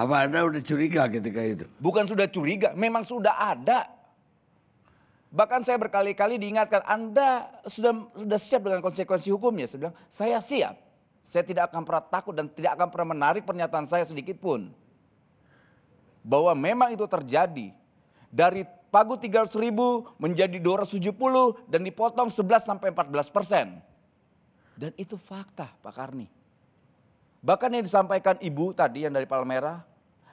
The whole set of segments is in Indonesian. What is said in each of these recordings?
Apa Anda udah curiga ketika itu? Bukan sudah curiga, memang sudah ada. Bahkan saya berkali-kali diingatkan, Anda sudah siap dengan konsekuensi hukumnya. Saya bilang, saya siap. Saya tidak akan pernah takut dan tidak akan pernah menarik pernyataan saya sedikit pun. Bahwa memang itu terjadi. Dari pagu 300.000 menjadi 270 dan dipotong 11-14%. Dan itu fakta Pak Karni. Bahkan yang disampaikan Ibu tadi yang dari Palmerah,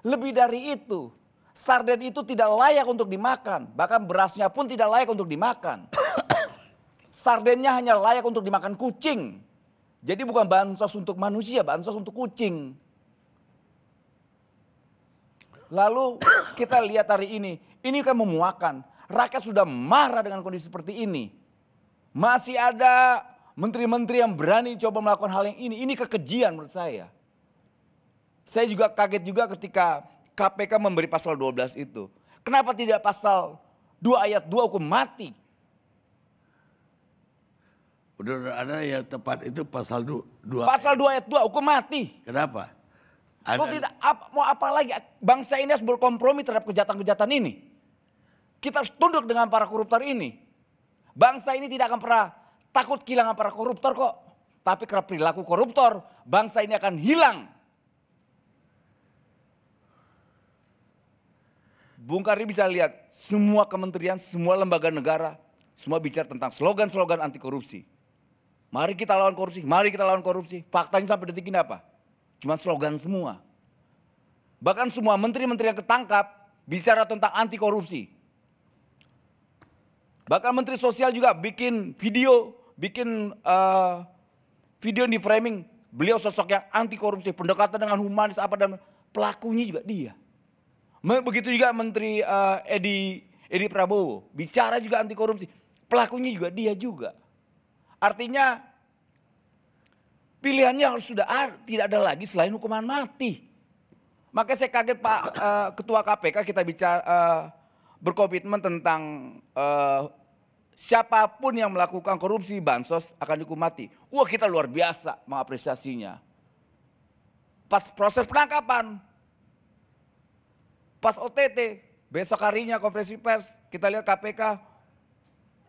lebih dari itu. Sarden itu tidak layak untuk dimakan. Bahkan berasnya pun tidak layak untuk dimakan. Sardennya hanya layak untuk dimakan kucing. Jadi bukan bansos untuk manusia, bansos untuk kucing. Lalu kita lihat hari ini kan memuakan. Rakyat sudah marah dengan kondisi seperti ini. Masih ada menteri-menteri yang berani coba melakukan hal yang ini. Ini kekejian menurut saya. Saya juga kaget juga ketika KPK memberi pasal 12 itu. Kenapa tidak pasal 2 ayat 2 hukum mati? Udah ada yang tepat itu pasal 2. Pasal 2 ayat 2 hukum mati. Kenapa? Lo tidak mau apa lagi? Bangsa ini harus berkompromi terhadap kejahatan-kejahatan ini. Kita harus tunduk dengan para koruptor ini. Bangsa ini tidak akan pernah takut kehilangan para koruptor kok. Tapi karena perilaku koruptor, bangsa ini akan hilang. Bung Karni bisa lihat semua kementerian, semua lembaga negara, semua bicara tentang slogan-slogan anti korupsi. Mari kita lawan korupsi, mari kita lawan korupsi. Faktanya sampai detik ini apa? Cuma slogan semua. Bahkan semua menteri-menteri yang ketangkap bicara tentang anti korupsi. Bahkan menteri sosial juga bikin video yang di framing. Beliau sosok yang anti korupsi, pendekatan dengan humanis apa dan pelakunya juga dia. Begitu juga menteri Edi Prabowo bicara juga anti korupsi. Pelakunya juga dia juga. Artinya pilihannya harus tidak ada lagi selain hukuman mati. Makanya saya kaget Pak Ketua KPK kita bicara berkomitmen tentang siapapun yang melakukan korupsi bansos akan dihukum mati. Wah kita luar biasa mengapresiasinya. Pas proses penangkapan, pas OTT, besok harinya konferensi pers, kita lihat KPK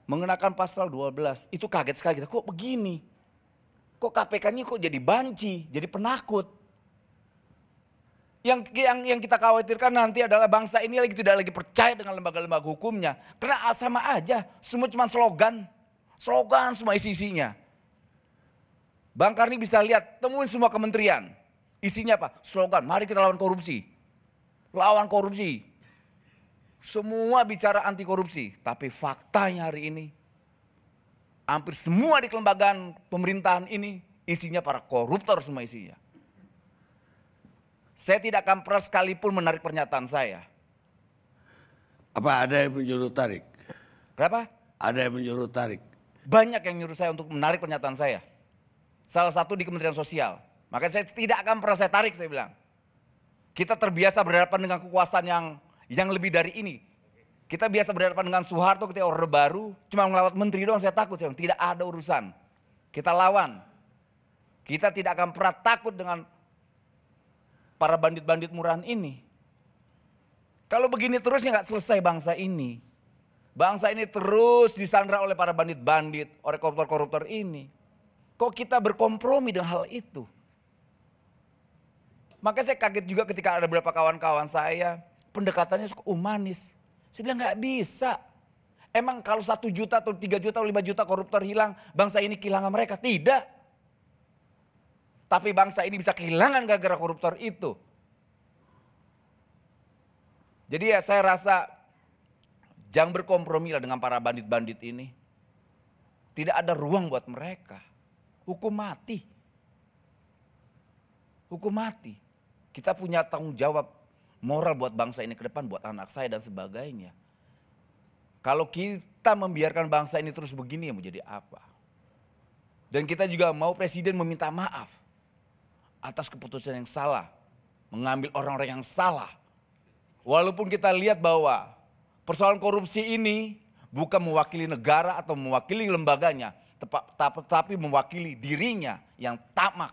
mengenakan pasal 12. Itu kaget sekali kita, kok begini? Kok KPK ini kok jadi banci, jadi penakut? Yang kita khawatirkan nanti adalah bangsa ini tidak lagi percaya dengan lembaga-lembaga hukumnya. Karena sama aja, semua cuma slogan. Slogan semua isi-isinya. Bang Karni bisa lihat, temuin semua kementerian. Isinya apa? Slogan, mari kita lawan korupsi. Lawan korupsi. Semua bicara anti korupsi. Tapi faktanya hari ini, hampir semua di kelembagaan pemerintahan ini, isinya para koruptor semua isinya. Saya tidak akan pernah sekalipun menarik pernyataan saya. Apa ada yang menyuruh tarik? Kenapa? Ada yang menyuruh tarik. Banyak yang nyuruh saya untuk menarik pernyataan saya. Salah satu di Kementerian Sosial. Makanya saya tidak akan pernah saya tarik, saya bilang. Kita terbiasa berhadapan dengan kekuasaan yang lebih dari ini. Kita biasa berhadapan dengan Soeharto ketika Orde Baru. Cuma melawat menteri doang saya takut. Saya bilang, tidak ada urusan. Kita lawan. Kita tidak akan pernah takut dengan para bandit-bandit murahan ini. Kalau begini terus ya gak selesai bangsa ini. Bangsa ini terus disandra oleh para bandit-bandit, oleh koruptor-koruptor ini. Kok kita berkompromi dengan hal itu? Makanya saya kaget juga ketika ada beberapa kawan-kawan saya, pendekatannya suka humanis. Saya bilang gak bisa. Emang kalau 1 juta atau 3 juta atau 5 juta koruptor hilang, bangsa ini kehilangan mereka? Tidak. Tapi bangsa ini bisa kehilangan gara-gara koruptor itu. Jadi ya saya rasa jangan berkompromi lah dengan para bandit-bandit ini. Tidak ada ruang buat mereka. Hukum mati. Hukum mati. Kita punya tanggung jawab moral buat bangsa ini ke depan, buat anak saya dan sebagainya. Kalau kita membiarkan bangsa ini terus begini ya mau jadi apa? Dan kita juga mau presiden meminta maaf atas keputusan yang salah, mengambil orang-orang yang salah. Walaupun kita lihat bahwa persoalan korupsi ini bukan mewakili negara atau mewakili lembaganya, tapi mewakili dirinya yang tamak